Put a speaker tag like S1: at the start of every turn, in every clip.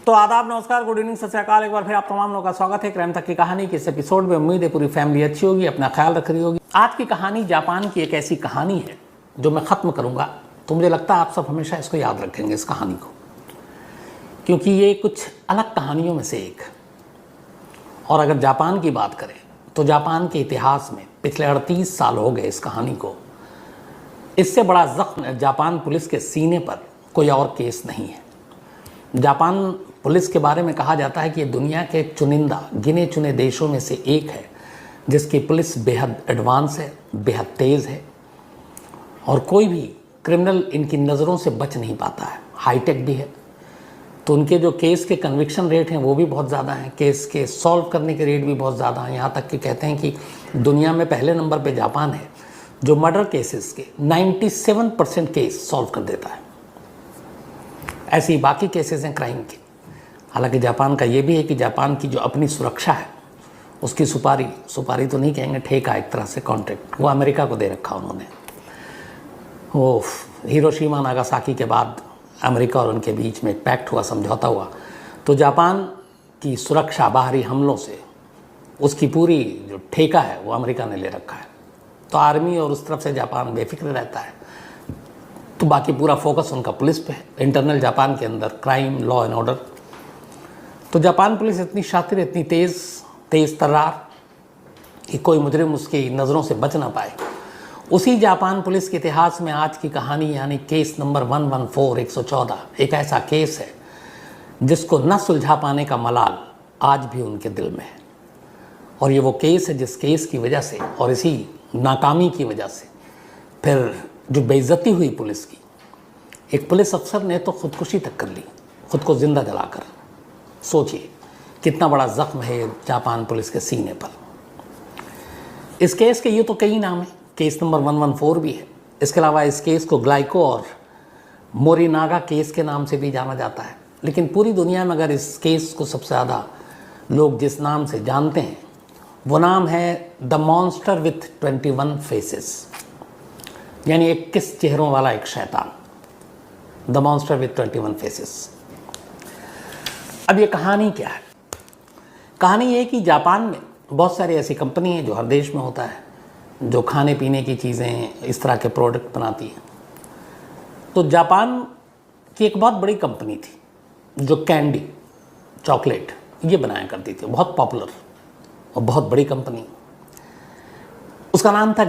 S1: तो आदाब, नमस्कार, गुड इवनिंग, सत श्री अकाल। एक बार फिर आप तमाम लोगों का स्वागत है क्राइम तक की कहानी के इस एपिसोड में। उम्मीद है पूरी फैमिली अच्छी होगी, अपना ख्याल रख रही होगी। आज की कहानी जापान की एक ऐसी कहानी है जो मैं ख़त्म करूँगा, तो मुझे लगता है आप सब हमेशा इसको याद रखेंगे, इस कहानी को, क्योंकि ये कुछ अलग कहानियों में से एक। और अगर जापान की बात करें तो जापान के इतिहास में पिछले 38 साल हो गए इस कहानी को। इससे बड़ा ज़ख्म जापान पुलिस के सीने पर कोई और केस नहीं है। जापान पुलिस के बारे में कहा जाता है कि ये दुनिया के चुनिंदा गिने चुने देशों में से एक है जिसकी पुलिस बेहद एडवांस है, बेहद तेज़ है, और कोई भी क्रिमिनल इनकी नज़रों से बच नहीं पाता है। हाईटेक भी है, तो उनके जो केस के कन्विक्शन रेट हैं वो भी बहुत ज़्यादा हैं, केस के सॉल्व करने के रेट भी बहुत ज़्यादा हैं। यहाँ तक कि कहते हैं कि दुनिया में पहले नंबर पे जापान है जो मर्डर केसेस के 97% केस सॉल्व कर देता है। ऐसे ही बाकी केसेस हैं क्राइम के। हालांकि जापान का ये भी है कि जापान की जो अपनी सुरक्षा है उसकी सुपारी तो नहीं कहेंगे, ठेका, एक तरह से कॉन्ट्रैक्ट, वो अमेरिका को दे रखा उन्होंने। वो हिरोशिमा नागासाकी के बाद अमेरिका और उनके बीच में एक पैक्ट हुआ, समझौता हुआ, तो जापान की सुरक्षा बाहरी हमलों से उसकी पूरी जो ठेका है वो अमेरिका ने ले रखा है। तो आर्मी और उस तरफ से जापान बेफिक्र रहता है, तो बाकी पूरा फोकस उनका पुलिस पे है। इंटरनल जापान के अंदर क्राइम, लॉ एंड ऑर्डर। तो जापान पुलिस इतनी शातिर, इतनी तेज़ तर्रार कि कोई मुजरिम उसकी नज़रों से बच ना पाए। उसी जापान पुलिस के इतिहास में आज की कहानी यानी केस नंबर 114 एक ऐसा केस है जिसको न सुलझा पाने का मलाल आज भी उनके दिल में है। और ये वो केस है जिस केस की वजह से और इसी नाकामी की वजह से फिर जो बेइज्जती हुई पुलिस की, एक पुलिस अफसर ने तो खुदकुशी तक कर ली, खुद को जिंदा जलाकर। सोचिए कितना बड़ा जख्म है जापान पुलिस के सीने पर। इस केस के ये तो कई नाम हैं, केस नंबर 114 भी है। इसके अलावा इस केस को ग्लाइको और मोरिनागा केस के नाम से भी जाना जाता है। लेकिन पूरी दुनिया में अगर इस केस को सबसे ज़्यादा लोग जिस नाम से जानते हैं वो नाम है द मॉन्स्टर विथ 21 फेसेस, यानी 21 चेहरों वाला एक शैतान, द मॉन्स्टर विथ 21 फेसेस। अब ये कहानी क्या है? कहानी ये है कि जापान में बहुत सारी ऐसी कंपनी हैं जो हर देश में होता है, जो खाने पीने की चीज़ें, इस तरह के प्रोडक्ट बनाती हैं। तो जापान की एक बहुत बड़ी कंपनी थी जो कैंडी, चॉकलेट ये बनाया करती थी, बहुत पॉपुलर और बहुत बड़ी कंपनी। उसका नाम था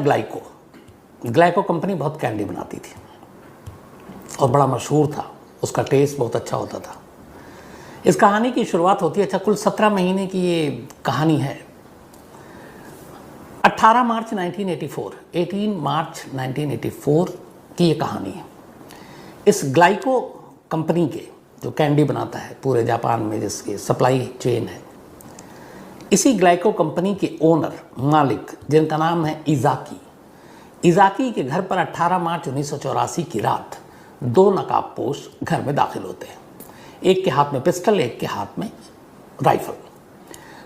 S1: ग्लाइको कंपनी बहुत कैंडी बनाती थी और बड़ा मशहूर था, उसका टेस्ट बहुत अच्छा होता था। इस कहानी की शुरुआत होती है, अच्छा कुल 17 महीने की ये कहानी है। 18 मार्च 1984 की ये कहानी है। इस ग्लाइको कंपनी के जो कैंडी बनाता है पूरे जापान में, जिसके सप्लाई चेन है, इसी ग्लाइको कंपनी के ओनर, मालिक, जिनका नाम है इज़ाकी के घर पर 18 मार्च 1984 की रात 2 नकाबपोश घर में दाखिल होते हैं। एक के हाथ में पिस्टल, एक के हाथ में राइफल।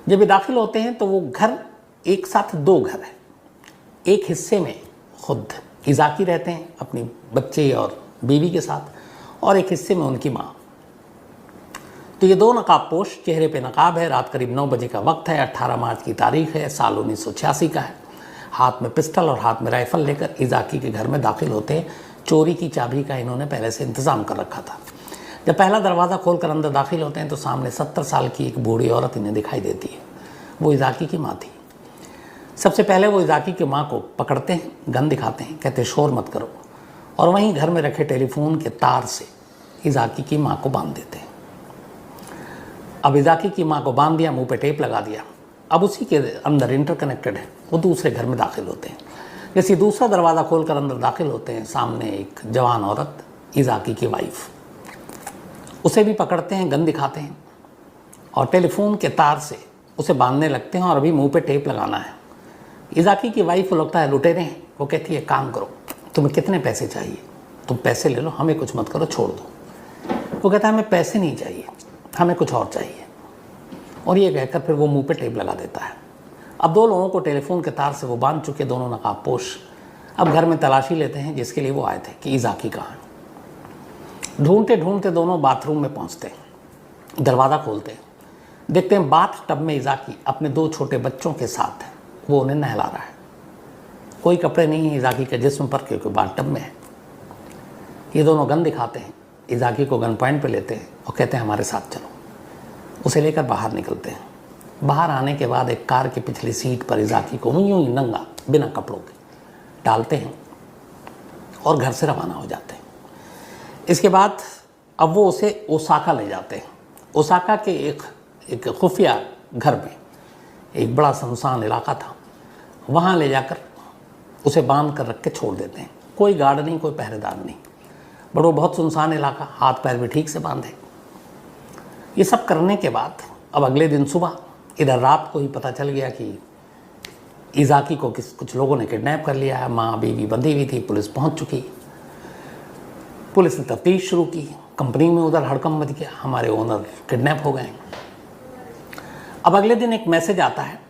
S1: जब ये दाखिल होते हैं तो वो घर एक साथ 2 घर है। एक हिस्से में खुद इज़ाकी रहते हैं अपनी बच्चे और बीवी के साथ, और एक हिस्से में उनकी माँ। तो ये 2 नकाबपोश, चेहरे पे नकाब है, रात करीब 9 बजे का वक्त है, 18 मार्च की तारीख है, साल 1986 का है। हाथ में पिस्टल और हाथ में राइफल लेकर इज़ाकी के घर में दाखिल होते हैं। चोरी की चाबी का इन्होंने पहले से इंतज़ाम कर रखा था। जब पहला दरवाज़ा खोलकर अंदर दाखिल होते हैं तो सामने 70 साल की एक बूढ़ी औरत इन्हें दिखाई देती है। वो इज़ाकी की माँ थी। सबसे पहले वो इज़ाकी की माँ को पकड़ते हैं, गन दिखाते हैं, कहते हैं शोर मत करो, और वहीं घर में रखे टेलीफोन के तार से इज़ाकी की माँ को बांध देते हैं। अब इज़ाकी की माँ को बांध दिया, मुंह पे टेप लगा दिया। अब उसी के अंदर इंटरकनेक्टेड है, वो दूसरे घर में दाखिल होते हैं। जैसे दूसरा दरवाज़ा खोलकर अंदर दाखिल होते हैं, सामने एक जवान औरत, इज़ाकी की वाइफ, उसे भी पकड़ते हैं, गन दिखाते हैं और टेलीफोन के तार से उसे बांधने लगते हैं, और अभी मुंह पे टेप लगाना है। इज़ाकी की वाइफ को लगता है लुटेरे हैं, वो कहती है काम करो, तुम्हें कितने पैसे चाहिए, तुम पैसे ले लो, हमें कुछ मत करो, छोड़ दो। वो कहता है हमें पैसे नहीं चाहिए, हमें कुछ और चाहिए, और ये कहकर फिर वो मुंह पे टेप लगा देता है। अब 2 लोगों को टेलीफोन के तार से वो बांध चुके, दोनों नकाबपोश अब घर में तलाशी लेते हैं जिसके लिए वो आए थे कि इज़ाकी कहाँ है। ढूंढते ढूंढते दोनों बाथरूम में पहुंचते हैं। दरवाज़ा खोलते हैं, देखते हैं बाथ टब में इज़ाकी अपने 2 छोटे बच्चों के साथ है, वो उन्हें नहला रहा है। कोई कपड़े नहीं है इज़ाकी के जिस्म पर क्योंकि बाथ टब में है। ये दोनों गन दिखाते हैं, इज़ाकी को गन पॉइंट पे लेते हैं और कहते हैं हमारे साथ चलो। उसे लेकर बाहर निकलते हैं। बाहर आने के बाद एक कार की पिछली सीट पर इज़ाकी को यूं ही नंगा बिना कपड़ों के डालते हैं और घर से रवाना हो जाते हैं। इसके बाद अब वो उसे ओसाका ले जाते हैं। ओसाका के एक खुफिया घर में, एक बड़ा सुनसान इलाका था, वहाँ ले जाकर उसे बांध कर रख के छोड़ देते हैं। कोई गार्ड नहीं, कोई पहरेदार नहीं, बट वो बहुत सुनसान इलाका, हाथ पैर भी ठीक से बांधे। ये सब करने के बाद अब अगले दिन सुबह इधर रात को ही पता चल गया कि इज़ाकी को कुछ लोगों ने किडनैप कर लिया है। माँ बीवी बंधी हुई थी, पुलिस पहुंच चुकी। पुलिस ने तफ्तीश शुरू की। कंपनी में उधर हड़कंप मच गया, हमारे ओनर किडनैप हो गए। अब अगले दिन एक मैसेज आता है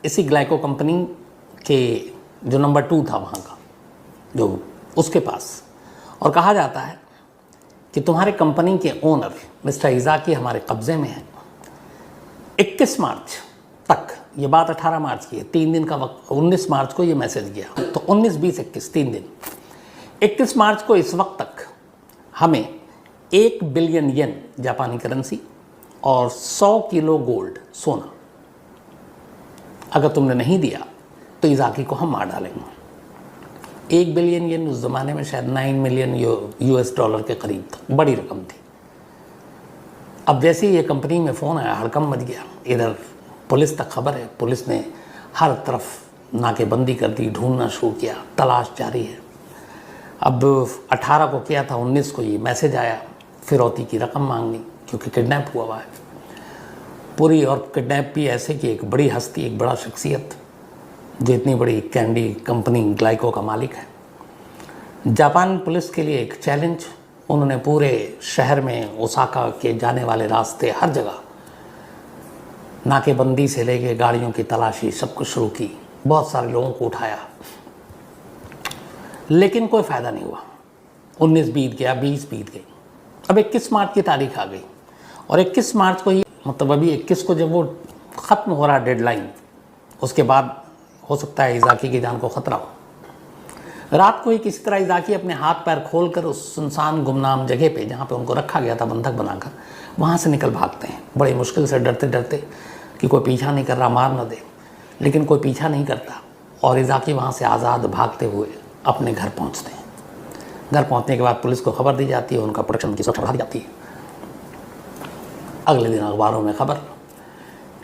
S1: इसी ग्लाइको कंपनी के जो नंबर 2 था वहाँ का, जो उसके पास, और कहा जाता है कि तुम्हारे कंपनी के ओनर मिस्टर इज़ाकी हमारे कब्ज़े में है। 21 मार्च तक, ये बात 18 मार्च की है, 3 दिन का वक्त, 19 मार्च को ये मैसेज गया, तो 19, 20, 21 3 दिन। 21 मार्च को इस वक्त तक हमें 1 बिलियन येन जापानी करेंसी और 100 किलो गोल्ड सोना, अगर तुमने नहीं दिया तो इज़ाकी को हम मार डालेंगे। 1 बिलियन येन उस ज़माने में शायद 9 मिलियन US डॉलर के करीब था, बड़ी रकम थी। अब जैसे ही ये कंपनी में फ़ोन आया, हड़कंप मच गया। इधर पुलिस तक खबर है, पुलिस ने हर तरफ नाकेबंदी कर दी, ढूंढना शुरू किया, तलाश जारी है। अब 18 को किया था, 19 को ये मैसेज आया, फिरौती की रकम मांगनी क्योंकि किडनैप हुआ है पूरी। और किडनैप भी ऐसे कि एक बड़ी हस्ती, एक बड़ा शख्सियत जो इतनी बड़ी कैंडी कंपनी ग्लाइको का मालिक है। जापान पुलिस के लिए एक चैलेंज, उन्होंने पूरे शहर में ओसाका के जाने वाले रास्ते हर जगह नाकेबंदी से लेके गाड़ियों की तलाशी सब कुछ शुरू की, बहुत सारे लोगों को उठाया, लेकिन कोई फ़ायदा नहीं हुआ। 19 बीत गया, 20 बीत गई, अब 21 मार्च की तारीख आ गई और 21 मार्च को ही, मतलब अभी 21 को जब वो ख़त्म हो रहा डेडलाइन, उसके बाद हो सकता है इज़ाकी की जान को ख़तरा हो। रात को ही किसी तरह इज़ाकी अपने हाथ पैर खोलकर उस सुनसान गुमनाम जगह पे जहाँ पे उनको रखा गया था बंधक बनाकर, वहाँ से निकल भागते हैं बड़ी मुश्किल से, डरते डरते कि कोई पीछा नहीं कर रहा, मार न दे। लेकिन कोई पीछा नहीं करता और इज़ाकी वहाँ से आज़ाद भागते हुए अपने घर पहुँचते हैं। घर पहुँचने के बाद पुलिस को खबर दी जाती है, उनका प्रोटेक्शन की सुरक्षा बढ़ा दी जाती है। अगले दिन अखबारों में खबर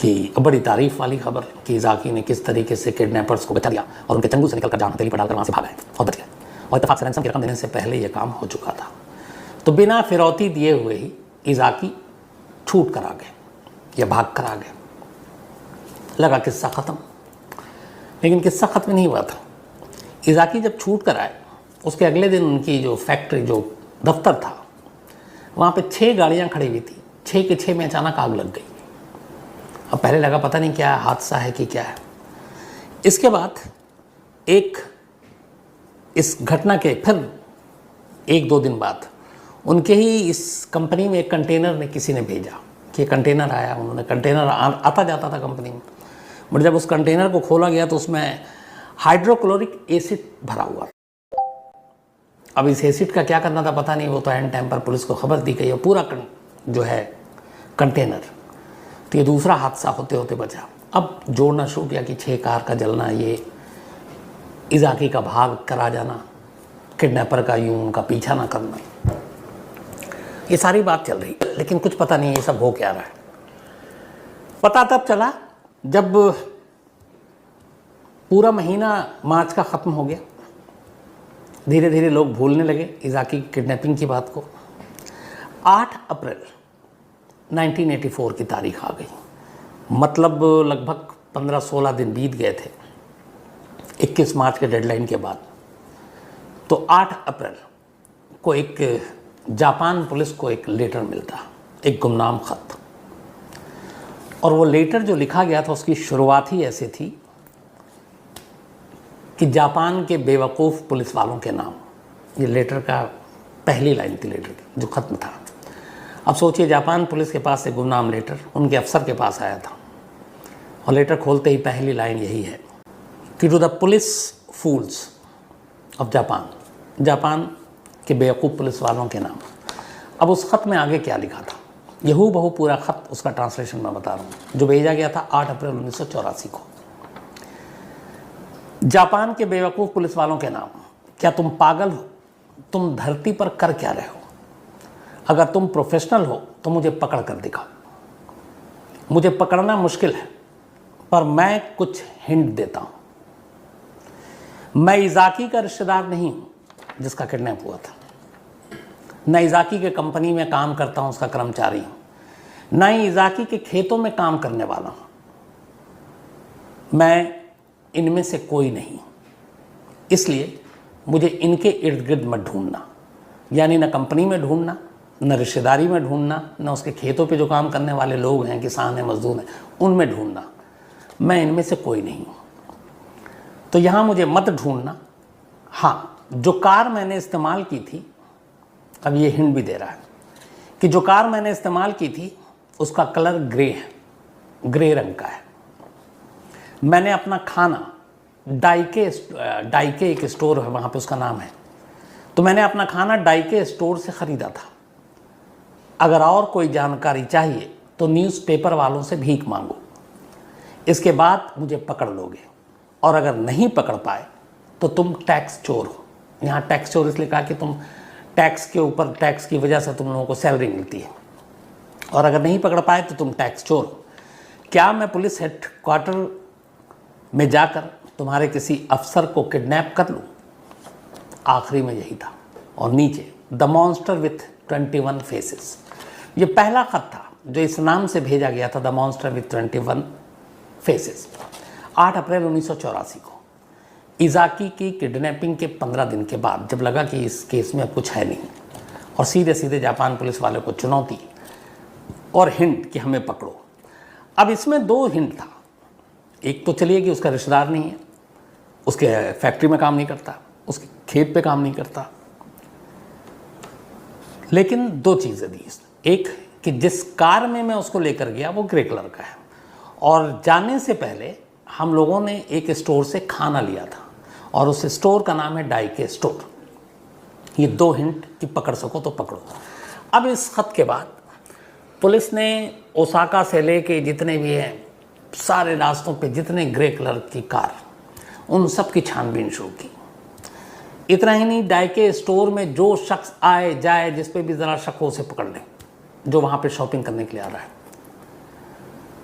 S1: कि बड़ी तारीफ वाली खबर कि इज़ाकी ने किस तरीके से किडनैपर्स को बचा दिया और उनके चंगू से निकलकर जान हथेली पर डालकर वहाँ से भागा है और बच गए। और इत्तेफाक से रैंसम की रकम देने से पहले ये काम हो चुका था। तो बिना फिरौती दिए हुए ही इज़ाकी छूट कर आ गए या भाग कर आ गए। लगा किस्सा ख़त्म, लेकिन किस्सा ख़त्म नहीं हुआ था। इज़ाकी जब छूट कर आए, उसके अगले दिन उनकी जो फैक्ट्री, जो दफ्तर था, वहाँ पे 6 गाड़ियाँ खड़ी हुई थी। 6 के 6 में अचानक आग लग गई। अब पहले लगा पता नहीं क्या हादसा है कि क्या है। इसके बाद इस घटना के फिर 1-2 दिन बाद उनके ही इस कंपनी में एक कंटेनर ने किसी ने भेजा कि कंटेनर आया। उन्होंने कंटेनर आता जाता था कंपनी में, बट जब उस कंटेनर को खोला गया तो उसमें हाइड्रोक्लोरिक एसिड भरा हुआ। अब इस एसिड का क्या करना था पता नहीं, वो तो एंड टाइम पर पुलिस को खबर दी गई और पूरा जो है कंटेनर, तो ये दूसरा हादसा होते होते बचा। अब जोड़ना शुरू किया कि 6 कार का जलना, ये इज़ाकी का भाग करा जाना, किडनैपर का यूं उनका पीछा ना करना, ये सारी बात चल रही, लेकिन कुछ पता नहीं ये सब हो क्या रहा है। पता तब चला जब पूरा महीना मार्च का ख़त्म हो गया, धीरे धीरे लोग भूलने लगे इज़ाकी की किडनैपिंग की बात को। 8 अप्रैल 1984 की तारीख आ गई, मतलब लगभग 15-16 दिन बीत गए थे 21 मार्च के डेडलाइन के बाद। तो 8 अप्रैल को एक जापान पुलिस को एक लेटर मिलता, एक गुमनाम ख़त, और वो लेटर जो लिखा गया था उसकी शुरुआत ही ऐसे थी कि जापान के बेवकूफ़ पुलिस वालों के नाम। ये लेटर का पहली लाइन थी लेटर की, जो ख़त्म था। अब सोचिए, जापान पुलिस के पास एक गुमनाम लेटर उनके अफसर के पास आया था, और लेटर खोलते ही पहली लाइन यही है कि to the police fools of Japan, Japan के बेवकूफ़ पुलिस वालों के नाम। अब उस ख़त में आगे क्या लिखा था, ये हूबहू पूरा ख़त, उसका ट्रांसलेशन मैं बता रहा हूँ, जो भेजा गया था 8 अप्रैल 1984 को। जापान के बेवकूफ़ पुलिस वालों के नाम, क्या तुम पागल हो? तुम धरती पर कर क्या रहे हो? अगर तुम प्रोफेशनल हो तो मुझे पकड़ कर दिखाओ। मुझे पकड़ना मुश्किल है, पर मैं कुछ हिंट देता हूँ। मैं इज़ाकी का रिश्तेदार नहीं हूँ जिसका किडनैप हुआ था, न इज़ाकी के कंपनी में काम करता हूँ, उसका कर्मचारी हूँ, न ही इज़ाकी के खेतों में काम करने वाला हूँ। मैं इनमें से कोई नहीं, इसलिए मुझे इनके इर्द गिर्द मत ढूंढना, यानी न कंपनी में ढूंढना, न रिश्तेदारी में ढूंढना, न उसके खेतों पे जो काम करने वाले लोग हैं, किसान हैं, मजदूर हैं, उनमें ढूंढना। मैं इनमें से कोई नहीं हूँ, तो यहाँ मुझे मत ढूंढना। हाँ, जो कार मैंने इस्तेमाल की थी, अब ये हिंट भी दे रहा है कि जो कार मैंने इस्तेमाल की थी उसका कलर ग्रे है, ग्रे रंग का है। मैंने अपना खाना डाइके एक स्टोर है वहाँ पे, उसका नाम है, तो मैंने अपना खाना डाइके स्टोर से ख़रीदा था। अगर और कोई जानकारी चाहिए तो न्यूज़पेपर वालों से भीख मांगो, इसके बाद मुझे पकड़ लोगे, और अगर नहीं पकड़ पाए तो तुम टैक्स चोर हो। यहाँ टैक्स चोर इसलिए कहा कि तुम टैक्स के ऊपर, टैक्स की वजह से तुम लोगों को सैलरी मिलती है, और अगर नहीं पकड़ पाए तो तुम टैक्स चोर हो। क्या मैं पुलिस हेडक्वार्टर में जाकर तुम्हारे किसी अफसर को किडनैप कर लूँ? आखिरी में यही था, और नीचे द मॉन्स्टर विथ 21 फेसेस। ये पहला खत था जो इस नाम से भेजा गया था, द मॉन्स्टर विथ 21 फेसेस। 8 अप्रैल 1984 को इज़ाकी की किडनैपिंग के 15 दिन के बाद, जब लगा कि इस केस में अब कुछ है नहीं, और सीधे सीधे जापान पुलिस वालों को चुनौती और हिंट कि हमें पकड़ो। अब इसमें 2 हिंट था। एक तो चलिए कि उसका रिश्तेदार नहीं है, उसके फैक्ट्री में काम नहीं करता, उसके खेत पे काम नहीं करता, लेकिन 2 चीज़ें दी इसने। एक कि जिस कार में मैं उसको लेकर गया वो ग्रे कलर का है, और जाने से पहले हम लोगों ने एक स्टोर से खाना लिया था, और उस स्टोर का नाम है डाइके स्टोर। ये 2 हिंट कि पकड़ सको तो पकड़ो। अब इस खत के बाद पुलिस ने ओसाका से लेके जितने भी हैं सारे रास्तों पे जितने ग्रे कलर की कार, उन सब की छानबीन शुरू की। इतना ही नहीं, डाइके स्टोर में जो शख्स आए जाए, जिस पे भी ज़रा शक हो उसे पकड़ लें, जो वहाँ पे शॉपिंग करने के लिए आ रहा है।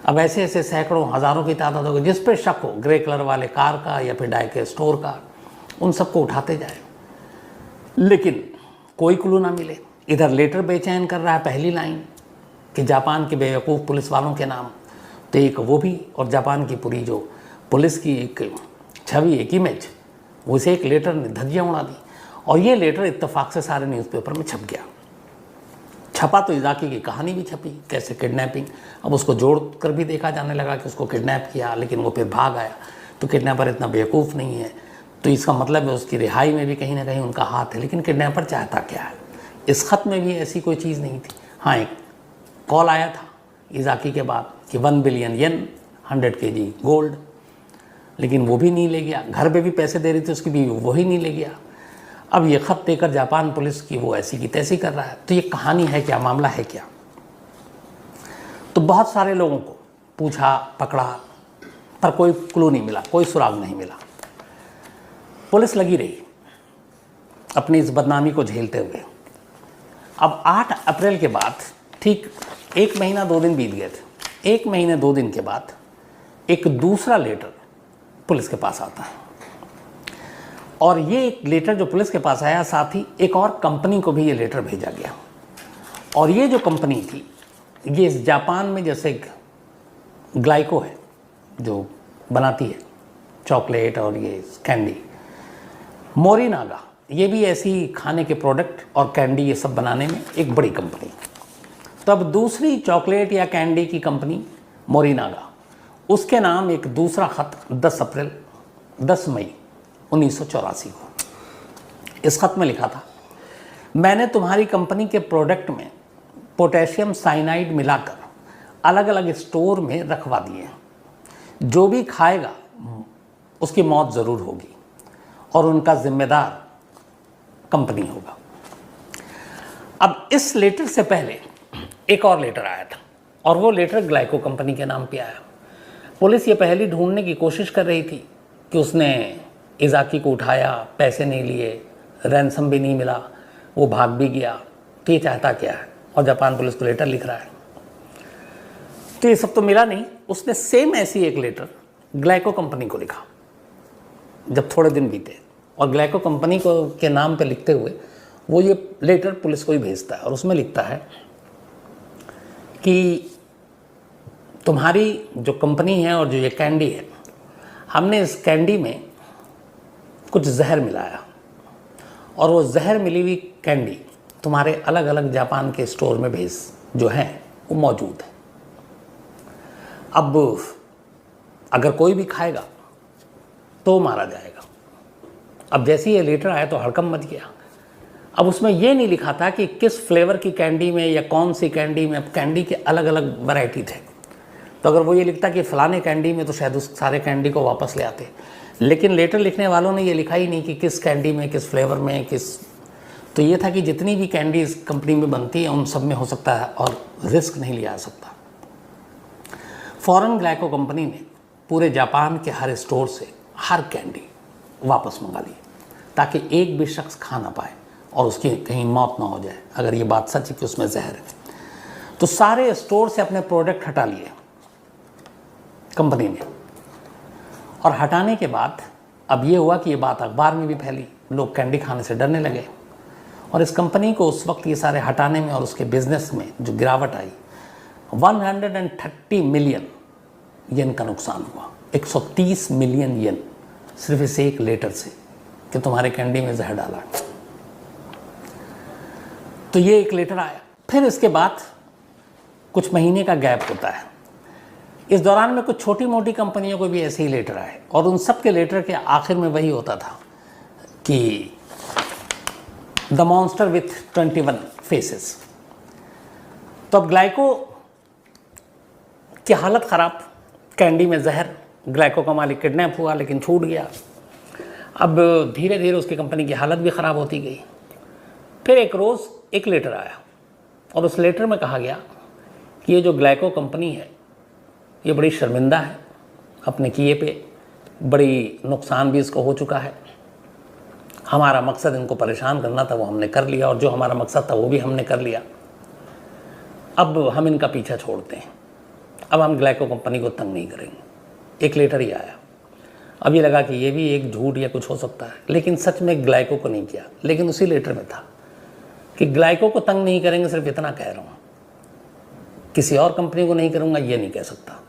S1: अब ऐसे ऐसे सैकड़ों हज़ारों की तादाद होगी, जिस पे शक हो, ग्रे कलर वाले कार का या फिर डाइके स्टोर का, उन सबको उठाते जाए, लेकिन कोई क्लू ना मिले। इधर लेटर बेचैन कर रहा है, पहली लाइन कि जापान के बेवकूफ़ पुलिस वालों के नाम, तो एक वो भी, और जापान की पूरी जो पुलिस की एक छवि, एक इमेज, उसे एक लेटर ने धज्जियाँ उड़ा दी। और ये लेटर इत्तेफाक से सारे न्यूज़पेपर में छप गया। छपा तो इज़ाकी की कहानी भी छपी, कैसे किडनैपिंग, अब उसको जोड़ कर भी देखा जाने लगा कि उसको किडनैप किया, लेकिन वो फिर भाग आया, तो किडनैपर इतना बेवकूफ़ नहीं है, तो इसका मतलब है उसकी रिहाई में भी कहीं ना कहीं उनका हाथ है। लेकिन किडनैपर चाहता क्या है? इस ख़त में भी ऐसी कोई चीज़ नहीं थी। हाँ, एक कॉल आया था इज़ाकी के बाद कि 1 बिलियन येन, 100 kg गोल्ड, लेकिन वो भी नहीं ले गया। घर पे भी पैसे दे रही थी उसकी बीवी, वही नहीं ले गया। अब ये ख़त देकर जापान पुलिस की वो ऐसी की तैसी कर रहा है। तो ये कहानी है क्या, मामला है क्या? तो बहुत सारे लोगों को पूछा, पकड़ा, पर कोई क्लू नहीं मिला, कोई सुराग नहीं मिला। पुलिस लगी रही अपनी इस बदनामी को झेलते हुए। अब 8 अप्रैल के बाद ठीक 1 महीना 2 दिन बीत गए थे। 1 महीने 2 दिन के बाद एक दूसरा लेटर पुलिस के पास आता है, और ये एक लेटर जो पुलिस के पास आया, साथ ही एक और कंपनी को भी ये लेटर भेजा गया। और ये जो कंपनी थी, ये इस जापान में जैसे ग्लाइको है जो बनाती है चॉकलेट और ये कैंडी, मोरिनागा, ये भी ऐसी खाने के प्रोडक्ट और कैंडी ये सब बनाने में एक बड़ी कंपनी। तो अब दूसरी चॉकलेट या कैंडी की कंपनी मोरिनागा, उसके नाम एक दूसरा ख़त 10 मई 1984 को। इस ख़त में लिखा था, मैंने तुम्हारी कंपनी के प्रोडक्ट में पोटेशियम साइनाइड मिलाकर अलग अलग स्टोर में रखवा दिए। जो भी खाएगा उसकी मौत ज़रूर होगी और उनका जिम्मेदार कंपनी होगा। अब इस लेटर से पहले एक और लेटर आया था और वो लेटर ग्लाइको कंपनी के नाम पे आया। पुलिस ये पहले ढूंढने की कोशिश कर रही थी कि उसने इज़ाकी को उठाया, पैसे नहीं लिए, रैंसम भी नहीं मिला, वो भाग भी गया, तो ये चाहता क्या है। और जापान पुलिस को लेटर लिख रहा है। तो ये सब तो मिला नहीं। उसने सेम ऐसी एक लेटर ग्लाइको कंपनी को लिखा जब थोड़े दिन बीते, और ग्लाइको कंपनी को के नाम पे लिखते हुए वो ये लेटर पुलिस को ही भेजता है और उसमें लिखता है कि तुम्हारी जो कंपनी है और जो ये कैंडी है, हमने इस कैंडी में कुछ जहर मिलाया और वो जहर मिली हुई कैंडी तुम्हारे अलग अलग जापान के स्टोर में भेज जो हैं वो मौजूद है। अब अगर कोई भी खाएगा तो मारा जाएगा। अब जैसे ही ये लेटर आया तो हड़कंप मच गया। अब उसमें ये नहीं लिखा था कि किस फ्लेवर की कैंडी में या कौन सी कैंडी में। अब कैंडी के अलग अलग वैरायटी थे, तो अगर वो ये लिखता कि फ़लाने कैंडी में, तो शायद उस सारे कैंडी को वापस ले आते। लेकिन लेटर लिखने वालों ने ये लिखा ही नहीं कि किस कैंडी में, किस फ्लेवर में, किस। तो ये था कि जितनी भी कैंडी इस कंपनी में बनती है उन सब में हो सकता है और रिस्क नहीं लिया जा सकता। फ़ौरन ग्लाइको कंपनी ने पूरे जापान के हर स्टोर से हर कैंडी वापस मंगा ली ताकि एक भी शख्स खा ना पाए और उसकी कहीं मौत ना हो जाए अगर ये बात सच है कि उसमें जहर है। तो सारे स्टोर से अपने प्रोडक्ट हटा लिए कंपनी ने, और हटाने के बाद अब ये हुआ कि ये बात अखबार में भी फैली, लोग कैंडी खाने से डरने लगे। और इस कंपनी को उस वक्त ये सारे हटाने में और उसके बिजनेस में जो गिरावट आई, 130 मिलियन येन का नुकसान हुआ। 130 मिलियन येन सिर्फ इस एक लेटर से कि तुम्हारे कैंडी में जहर डाला। तो ये एक लेटर आया। फिर इसके बाद कुछ महीने का गैप होता है। इस दौरान में कुछ छोटी मोटी कंपनियों को भी ऐसे ही लेटर आए और उन सब के लेटर के आखिर में वही होता था कि द मॉन्स्टर विथ 21 फेसेस। तो अब ग्लाइको की हालत ख़राब, कैंडी में जहर, ग्लाइको का मालिक किडनैप हुआ लेकिन छूट गया। अब धीरे धीरे उसकी कंपनी की हालत भी ख़राब होती गई। फिर एक रोज़ एक लेटर आया और उस लेटर में कहा गया कि ये जो ग्लाइको कंपनी है ये बड़ी शर्मिंदा है अपने किए पे, बड़ी नुकसान भी इसको हो चुका है। हमारा मकसद इनको परेशान करना था वो हमने कर लिया, और जो हमारा मकसद था वो भी हमने कर लिया। अब हम इनका पीछा छोड़ते हैं, अब हम ग्लाइको कंपनी को तंग नहीं करेंगे। एक लेटर ही आया। अब ये लगा कि ये भी एक झूठ या कुछ हो सकता है, लेकिन सच में ग्लाइको को नहीं किया। लेकिन उसी लेटर में था कि ग्लाइको को तंग नहीं करेंगे, सिर्फ इतना कह रहा हूँ, किसी और कंपनी को नहीं करूँगा ये नहीं कह सकता।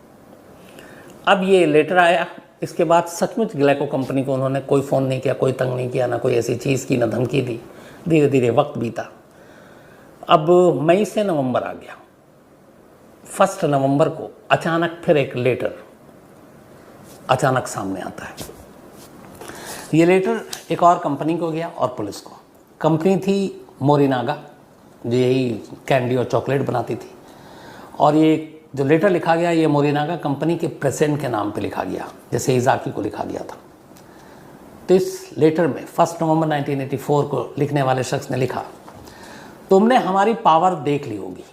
S1: अब ये लेटर आया, इसके बाद सचमुच ग्लाइको कंपनी को उन्होंने कोई फ़ोन नहीं किया, कोई तंग नहीं किया, ना कोई ऐसी चीज़ की, ना धमकी दी। धीरे धीरे वक्त बीता। अब मई से नवंबर आ गया। 1 नवंबर को अचानक फिर एक लेटर अचानक सामने आता है। ये लेटर एक और कंपनी को गया और पुलिस को। कंपनी थी मोरिनागा, जो यही कैंडी और चॉकलेट बनाती थी। और ये जो लेटर लिखा गया ये मोरिनागा कंपनी के प्रेसिडेंट के नाम पे लिखा गया, जैसे इज़ाकी को लिखा गया था। तो इस लेटर में 1 नवंबर 1984 को लिखने वाले शख्स ने लिखा, तुमने हमारी पावर देख ली होगी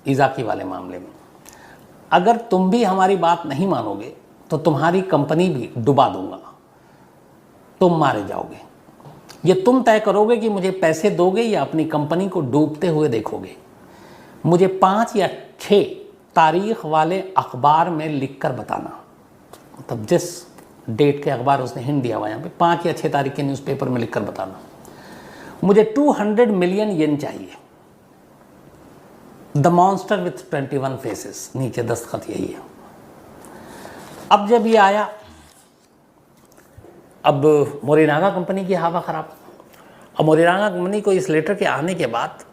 S1: इज़ाकी वाले मामले में। अगर तुम भी हमारी बात नहीं मानोगे तो तुम्हारी कंपनी भी डुबा दूंगा, तुम मारे जाओगे। ये तुम तय करोगे कि मुझे पैसे दोगे या अपनी कंपनी को डूबते हुए देखोगे। मुझे 5 या 6 तारीख वाले अखबार में लिखकर बताना। मतलब जिस डेट के अखबार उसने हिंट दिया हुआ यहाँ पे, 5 या 6 तारीख के न्यूज़पेपर में लिखकर बताना। मुझे 200 मिलियन येन चाहिए। द मॉन्स्टर विथ 21 फेसेस, नीचे दस्तखत यही है। अब जब ये आया, अब मोरिनागा कंपनी की हवा ख़राब। अब मोरिनागा कंपनी को इस लेटर के आने के बाद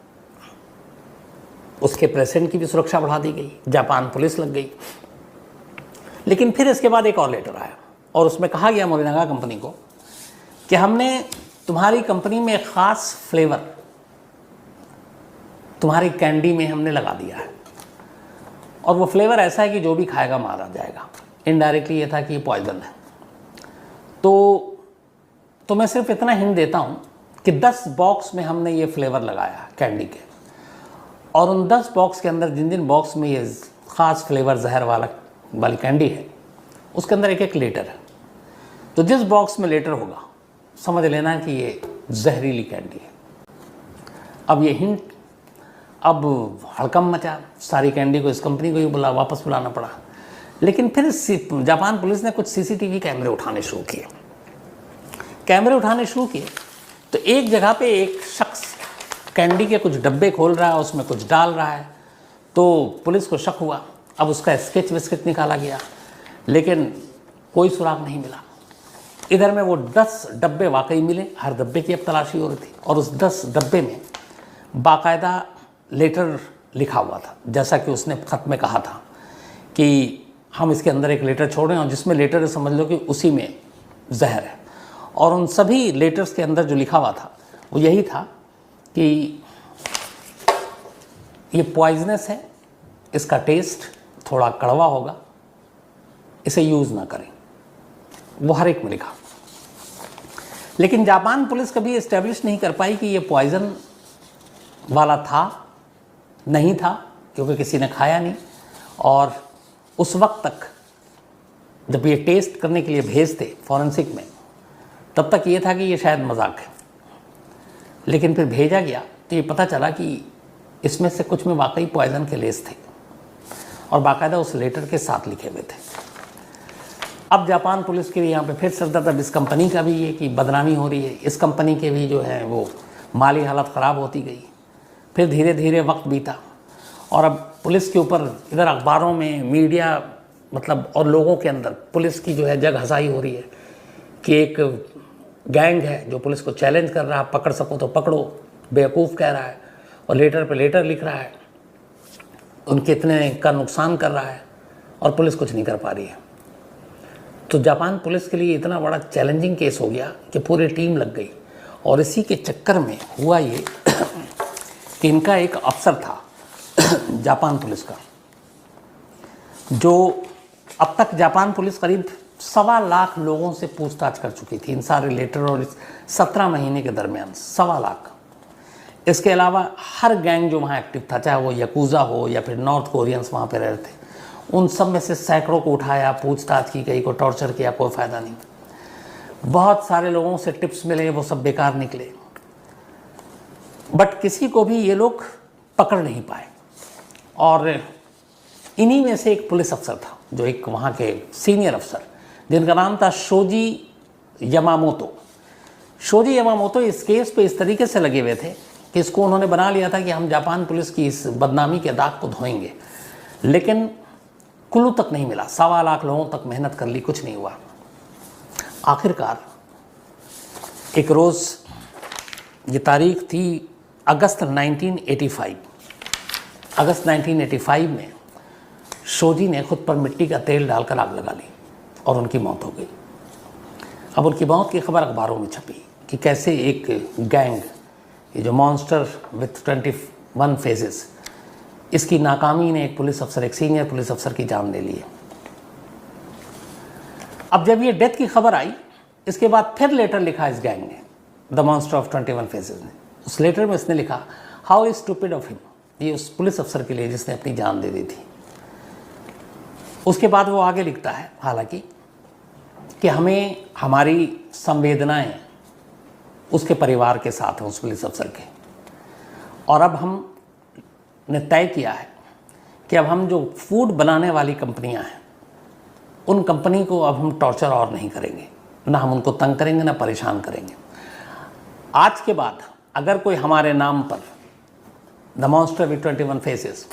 S1: उसके प्रेसिडेंट की भी सुरक्षा बढ़ा दी गई, जापान पुलिस लग गई। लेकिन फिर इसके बाद एक और लेटर आया और उसमें कहा गया मोरिनागा कंपनी को कि हमने तुम्हारी कंपनी में एक ख़ास फ्लेवर तुम्हारी कैंडी में हमने लगा दिया है, और वो फ्लेवर ऐसा है कि जो भी खाएगा मारा जाएगा। इनडायरेक्टली ये था कि ये पॉइजन है। तो मैं सिर्फ इतना हिंट देता हूँ कि 10 बॉक्स में हमने ये फ्लेवर लगाया कैंडी के, और उन 10 बॉक्स के अंदर जिन जिन बॉक्स में ये ख़ास फ्लेवर जहर वाली कैंडी है, उसके अंदर एक एक लीटर है। तो जिस बॉक्स में लीटर होगा समझ लेना कि ये जहरीली कैंडी है। अब ये हिंट, अब हड़कंप मचा, सारी कैंडी को इस कंपनी को ही वापस बुलाना पड़ा। लेकिन फिर जापान पुलिस ने कुछ सीसीटीवी कैमरे उठाने शुरू किए। तो एक जगह पे एक शख्स कैंडी के कुछ डब्बे खोल रहा है, उसमें कुछ डाल रहा है। तो पुलिस को शक हुआ। अब उसका स्केच विस्केच निकाला गया, लेकिन कोई सुराग नहीं मिला। इधर में वो 10 डब्बे वाकई मिले, हर डब्बे की अब तलाशी हो रही थी, और उस 10 डब्बे में बाकायदा लेटर लिखा हुआ था, जैसा कि उसने ख़त में कहा था कि हम इसके अंदर एक लेटर छोड़ें, और जिसमें लेटर है समझ लो कि उसी में जहर है। और उन सभी लेटर्स के अंदर जो लिखा हुआ था वो यही था कि ये पॉइजनस है, इसका टेस्ट थोड़ा कड़वा होगा, इसे यूज़ ना करें। वो हर एक में लिखा। लेकिन जापान पुलिस कभी एस्टेब्लिश नहीं कर पाई कि ये पॉइजन वाला था नहीं था, क्योंकि किसी ने खाया नहीं। और उस वक्त तक जब ये टेस्ट करने के लिए भेजते फॉरेंसिक में, तब तक ये था कि ये शायद मजाक है। लेकिन फिर भेजा गया तो ये पता चला कि इसमें से कुछ में वाकई पॉइजन के लेस थे, और बाकायदा उस लेटर के साथ लिखे हुए थे। अब जापान पुलिस के लिए यहाँ पे फिर सरदर्द इस कंपनी का भी ये कि बदनामी हो रही है, इस कंपनी के भी जो है वो माली हालत ख़राब होती गई। फिर धीरे धीरे वक्त बीता, और अब पुलिस के ऊपर इधर अखबारों में, मीडिया मतलब और लोगों के अंदर पुलिस की जो है जग हंसाई हो रही है कि एक गैंग है जो पुलिस को चैलेंज कर रहा है, पकड़ सको तो पकड़ो, बेवकूफ़ कह रहा है, और लेटर पे लेटर लिख रहा है, उनके इतने का नुकसान कर रहा है, और पुलिस कुछ नहीं कर पा रही है। तो जापान पुलिस के लिए इतना बड़ा चैलेंजिंग केस हो गया कि पूरी टीम लग गई। और इसी के चक्कर में हुआ ये कि इनका एक अफसर था जापान पुलिस का, जो अब तक जापान पुलिस करीब 1.25 लाख लोगों से पूछताछ कर चुकी थी इन सारे लेटर और इस 17 महीने के दरमियान 1.25 लाख। इसके अलावा हर गैंग जो वहाँ एक्टिव था, चाहे वो यकूज़ा हो या फिर नॉर्थ कोरियंस वहाँ पे रहे थे, उन सब में से सैकड़ों को उठाया, पूछताछ की गई, को टॉर्चर किया, कोई फ़ायदा नहीं। बहुत सारे लोगों से टिप्स मिले, वो सब बेकार निकले, बट किसी को भी ये लोग पकड़ नहीं पाए। और इन्हीं में से एक पुलिस अफसर था, जो एक वहाँ के सीनियर अफसर, जिनका नाम था शोजी यमामोतो। शोजी यमामोतो इस केस पे इस तरीके से लगे हुए थे कि इसको उन्होंने बना लिया था कि हम जापान पुलिस की इस बदनामी के दाग को धोएंगे। लेकिन कुल्लू तक नहीं मिला, 1.25 लाख लोगों तक मेहनत कर ली, कुछ नहीं हुआ। आखिरकार एक रोज़, ये तारीख थी अगस्त 1985, अगस्त 1985 में शोजी ने खुद पर मिट्टी का तेल डालकर आग लगा ली और उनकी मौत हो गई। अब उनकी मौत की खबर अखबारों में छपी कि कैसे एक गैंग, ये जो मॉन्स्टर विथ 21 फेसेस, इसकी नाकामी ने एक पुलिस अफसर, एक सीनियर पुलिस अफसर की जान ले ली है। अब जब ये डेथ की खबर आई, इसके बाद फिर लेटर लिखा इस गैंग ने, द मॉन्स्टर ऑफ 21 फेसेस ने। उस लेटर में इसने लिखा, how is stupid of him, ये उस पुलिस अफसर के लिए जिसने अपनी जान दे दी थी। उसके बाद वो आगे लिखता है हालांकि कि हमें, हमारी संवेदनाएं उसके परिवार के साथ हैं, उस पुलिस अफसर के, और अब हमने तय किया है कि अब हम जो फूड बनाने वाली कंपनियां हैं, उन कंपनी को अब हम टॉर्चर और नहीं करेंगे, ना हम उनको तंग करेंगे, ना परेशान करेंगे। आज के बाद अगर कोई हमारे नाम पर द मॉन्स्टर विथ 21 फेसेस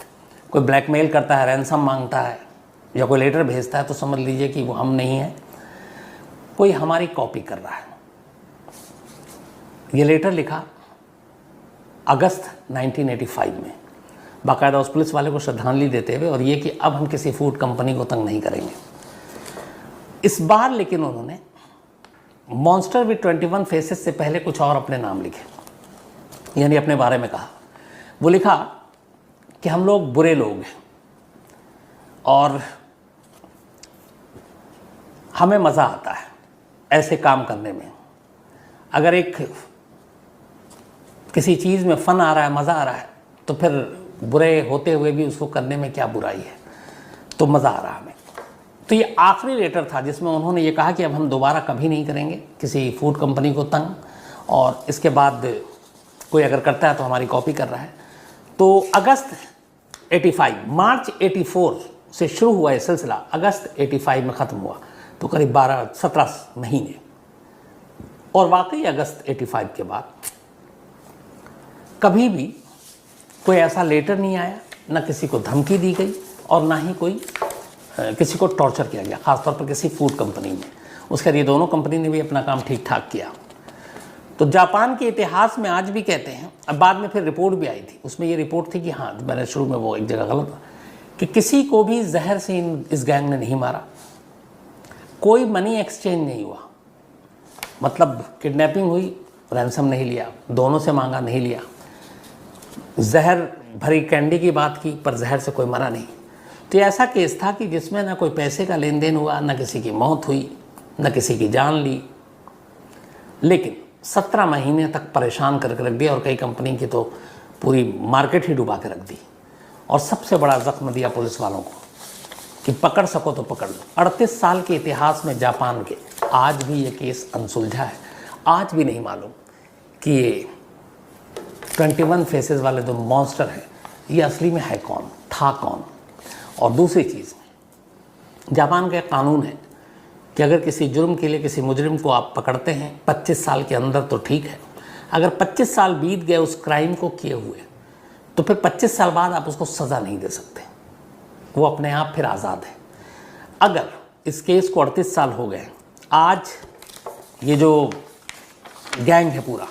S1: कोई ब्लैकमेल करता है, रैंसम मांगता है या कोई लेटर भेजता है, तो समझ लीजिए कि वो हम नहीं हैं, कोई हमारी कॉपी कर रहा है। ये लेटर लिखा अगस्त 1985 में, बाकायदा उस पुलिस वाले को श्रद्धांजलि देते हुए, और ये कि अब हम किसी फूड कंपनी को तंग नहीं करेंगे। इस बार लेकिन उन्होंने मॉन्स्टर विथ 21 फेसेस से पहले कुछ और अपने नाम लिखे, यानी अपने बारे में कहा। वो लिखा कि हम लोग बुरे लोग हैं और हमें मज़ा आता है ऐसे काम करने में। अगर एक किसी चीज़ में फ़न आ रहा है, मज़ा आ रहा है, तो फिर बुरे होते हुए भी उसको करने में क्या बुराई है, तो मज़ा आ रहा है हमें। तो ये आखिरी लेटर था जिसमें उन्होंने ये कहा कि अब हम दोबारा कभी नहीं करेंगे किसी फूड कंपनी को तंग, और इसके बाद कोई अगर करता है तो हमारी कॉपी कर रहा है। तो अगस्त 85, मार्च 84 से शुरू हुआ ये सिलसिला, अगस्त 85 में ख़त्म हुआ, तो करीब 12-17 महीने। और वाकई अगस्त 85 के बाद कभी भी कोई ऐसा लेटर नहीं आया, ना किसी को धमकी दी गई और ना ही कोई किसी को टॉर्चर किया गया, ख़ासतौर पर किसी फूड कंपनी में। उसके ये दोनों कंपनी ने भी अपना काम ठीक ठाक किया। तो जापान के इतिहास में आज भी कहते हैं, अब बाद में फिर रिपोर्ट भी आई थी, उसमें ये रिपोर्ट थी कि हाँ, मैंने शुरू में वो एक जगह गलत कि किसी को भी जहर से इस गैंग ने नहीं मारा, कोई मनी एक्सचेंज नहीं हुआ, मतलब किडनैपिंग हुई, रैंसम नहीं लिया, दोनों से मांगा नहीं लिया, जहर भरी कैंडी की बात की पर जहर से कोई मरा नहीं। तो ऐसा केस था कि जिसमें ना कोई पैसे का लेन देन हुआ, ना किसी की मौत हुई, ना किसी की जान ली, लेकिन 17 महीने तक परेशान करके रख दिया और कई कंपनी की तो पूरी मार्केट ही डुबा के रख दी। और सबसे बड़ा जख्म दिया पुलिस वालों को कि पकड़ सको तो पकड़ लो। 38 साल के इतिहास में जापान के आज भी ये केस अनसुलझा है। आज भी नहीं मालूम कि ये 21 फेसेस वाले जो मॉन्स्टर है ये असली में है कौन, था कौन। और दूसरी चीज़, जापान का कानून है कि अगर किसी जुर्म के लिए किसी मुजरिम को आप पकड़ते हैं 25 साल के अंदर तो ठीक है, अगर 25 साल बीत गए उस क्राइम को किए हुए तो फिर 25 साल बाद आप उसको सज़ा नहीं दे सकते, वो अपने आप फिर आज़ाद है। अगर इस केस को 38 साल हो गए, आज ये जो गैंग है पूरा,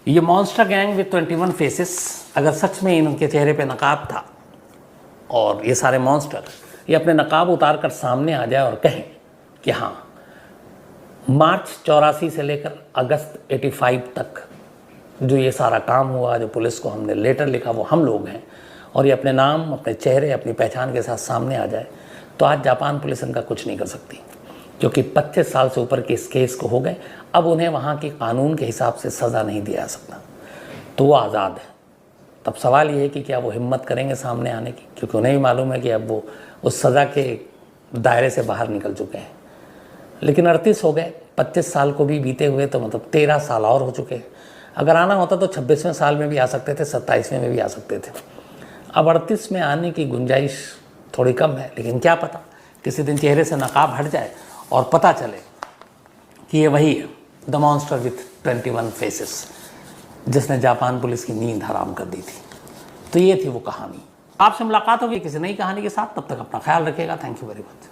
S1: ये मॉन्स्टर गैंग विद 21 फेसेस, अगर सच में इनके चेहरे पे नकाब था और ये सारे मॉन्स्टर ये अपने नकाब उतार कर सामने आ जाए और कहें कि हाँ, मार्च 84 से लेकर अगस्त 85 तक जो ये सारा काम हुआ, जो पुलिस को हमने लेटर लिखा, वो हम लोग हैं, और ये अपने नाम, अपने चेहरे, अपनी पहचान के साथ सामने आ जाए, तो आज जापान पुलिस इनका कुछ नहीं कर सकती, क्योंकि 25 साल से ऊपर के इस केस को हो गए। अब उन्हें वहाँ के कानून के हिसाब से सज़ा नहीं दिया जा सकता, तो वो आज़ाद है। तब सवाल ये है कि क्या वो हिम्मत करेंगे सामने आने की, क्योंकि उन्हें भी मालूम है कि अब वो उस सज़ा के दायरे से बाहर निकल चुके हैं। लेकिन 38 हो गए, 25 साल को भी बीते हुए, तो मतलब 13 साल और हो चुके हैं। अगर आना होता तो 26वें साल में भी आ सकते थे, 27वें में भी आ सकते थे। अब 38 में आने की गुंजाइश थोड़ी कम है, लेकिन क्या पता किसी दिन चेहरे से नकाब हट जाए और पता चले कि ये वही है, द मॉन्स्टर विथ 21 फेसेस, जिसने जापान पुलिस की नींद हराम कर दी थी। तो ये थी वो कहानी। आपसे मुलाकात होगी किसी नई कहानी के साथ, तब तक अपना ख्याल रखिएगा। Thank you very much.